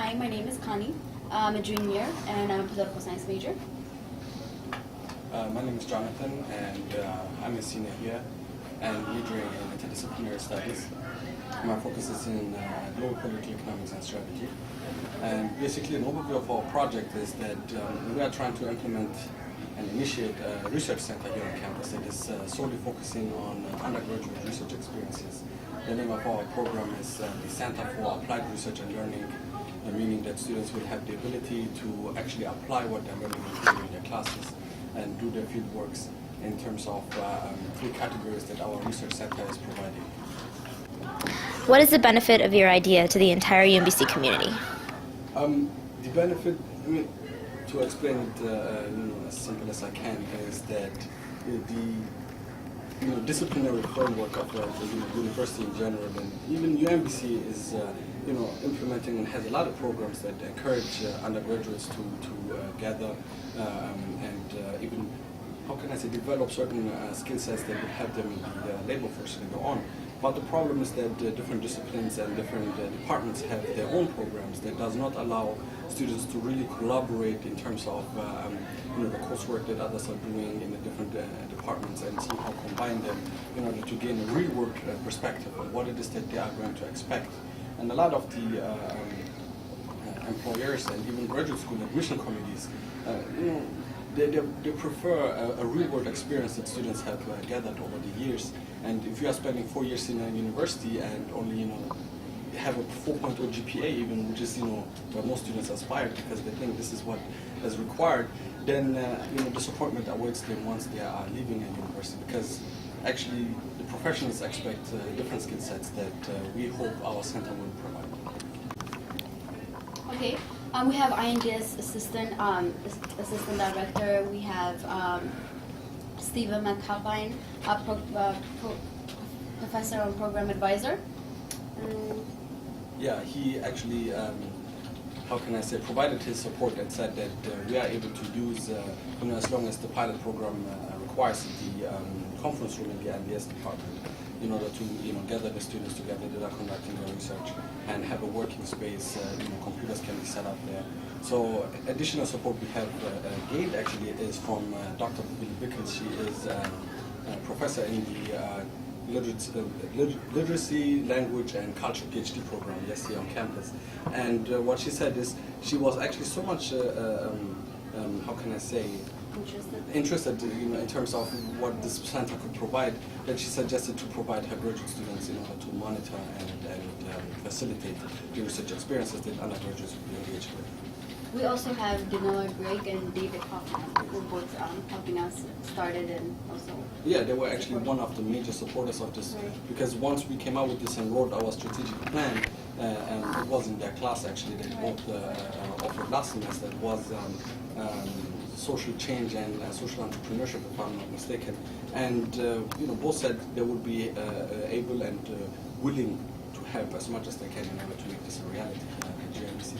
Hi, my name is Connie. I'm a junior and I'm a political science major. My name is Jonathan, and I'm a senior here and majoring in interdisciplinary studies. My focus is in global political economics and strategy. And basically, an overview of our project is that we are trying to implement and initiate a research center here on campus that is solely focusing on undergraduate research experiences. The name of our program is the Center for Applied Research and Learning, meaning that students will have the ability to actually apply what they're learning in their classes and do their field works in terms of three categories that our research center is providing. What is the benefit of your idea to the entire UMBC community? The benefit, to explain it as simple as I can, is that the disciplinary framework of the university in general, and even UMBC is implementing and has a lot of programs that encourage undergraduates to gather and even, how can I say, develop certain skill sets that would help them in the labor force later on. But the problem is that different disciplines and different departments have their own programs that does not allow students to really collaborate in terms of the coursework that others are doing in the different departments and somehow combine them in order to gain a real world perspective of what it is that they are going to expect. And a lot of the employers and even graduate school admission committees, they prefer a real-world experience that students have gathered over the years. And if you are spending 4 years in a university and only have a 4.0 GPA even, which is where most students aspire because they think this is what is required, then disappointment awaits them once they are leaving a university, because actually the professionals expect different skill sets that we hope our center will provide. Okay, we have INGS assistant director. We have Stephen McAlpine, professor and program advisor. Yeah, he actually, how can I say, provided his support and said that we are able to use, as long as the pilot program requires the conference room in the INGS department in order to gather the students together that are conducting their research and have a working space. Computers can be set up there. So additional support we have gained actually is from Dr. Billy Bickles. She is a professor in the Literacy, Language and Culture PhD program, yes, here on campus. And what she said is she was actually so much, how can I say, interested in terms of what this center could provide, that she suggested to provide her graduate students in order to monitor and facilitate the research experiences that undergraduates would be engaged with. We also have Danila Greg and David Hoffman, who both helping us started and also. Yeah, they were actually one of the major supporters of this, because once we came out with this and wrote our strategic plan, and it was in their class actually that both offered last semester, it was social change and social entrepreneurship, if I'm not mistaken. And both said they would be able and willing to help as much as they can in order to make this a reality at GMBC.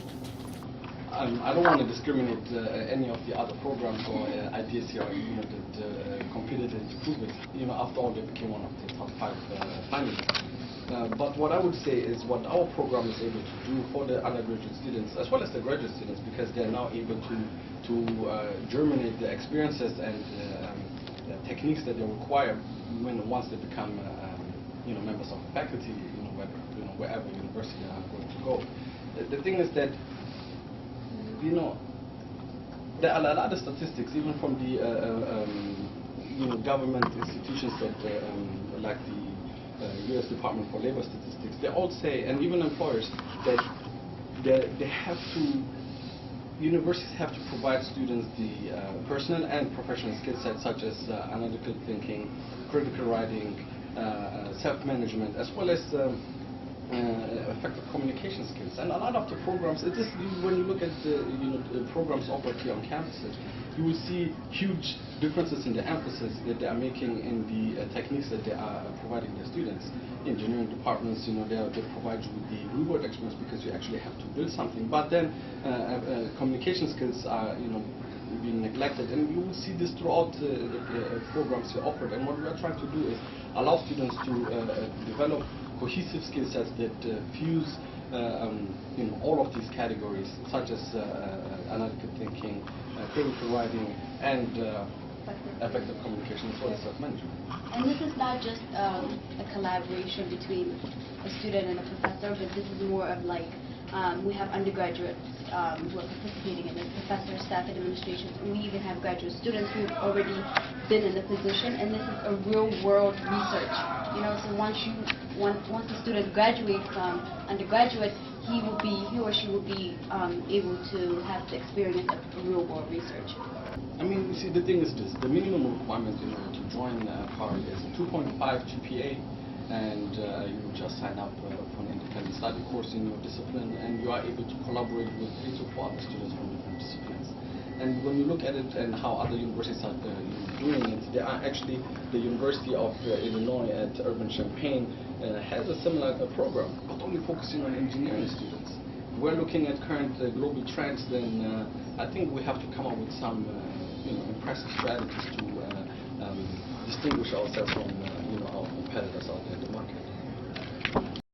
I don't want to discriminate any of the other programs or ideas here that competed in ImproveIt. After all, they became one of the top 5 finalists. But what I would say is what our program is able to do for the undergraduate students as well as the graduate students, because they are now able to germinate the experiences and the techniques that they require once they become members of the faculty, wherever university they are going to go. The thing is that there are a lot of statistics, even from the government institutions that like the U.S. Department for Labor Statistics. They all say, and even employers, that they have to. Universities have to provide students the personal and professional skill sets such as analytical thinking, critical writing, self-management, as well as effective communication skills. And a lot of the programs, when you look at the programs offered here on campuses, you will see huge differences in the emphasis that they are making in the techniques that they are providing their students. Engineering departments, they provide you with the real-world experience because you actually have to build something. But then communication skills are, being neglected, and you will see this throughout the programs here offered. And what we are trying to do is allow students to develop cohesive skill sets that fuse all of these categories, such as analytical thinking, critical writing, and effective communication as well as self-management. And this is not just a collaboration between a student and a professor, but this is more of like we have undergraduates who are participating in this, professors, staff, and administration, and we even have graduate students who have already been in the position, and this is a real-world research. So once the student graduates from undergraduate, he or she will be able to have the experience of real-world research. I mean, you see, the thing is this: the minimum requirement in order to join CARD is 2.5 GPA, and you just sign up for an independent study course in your discipline, and you are able to collaborate with 3 to 4 other students from different disciplines. And when you look at it and how other universities are doing it, they are actually, the University of Illinois at Urban-Champaign has a similar program, but only focusing on engineering students. If we're looking at current global trends, then I think we have to come up with some impressive strategies to distinguish ourselves from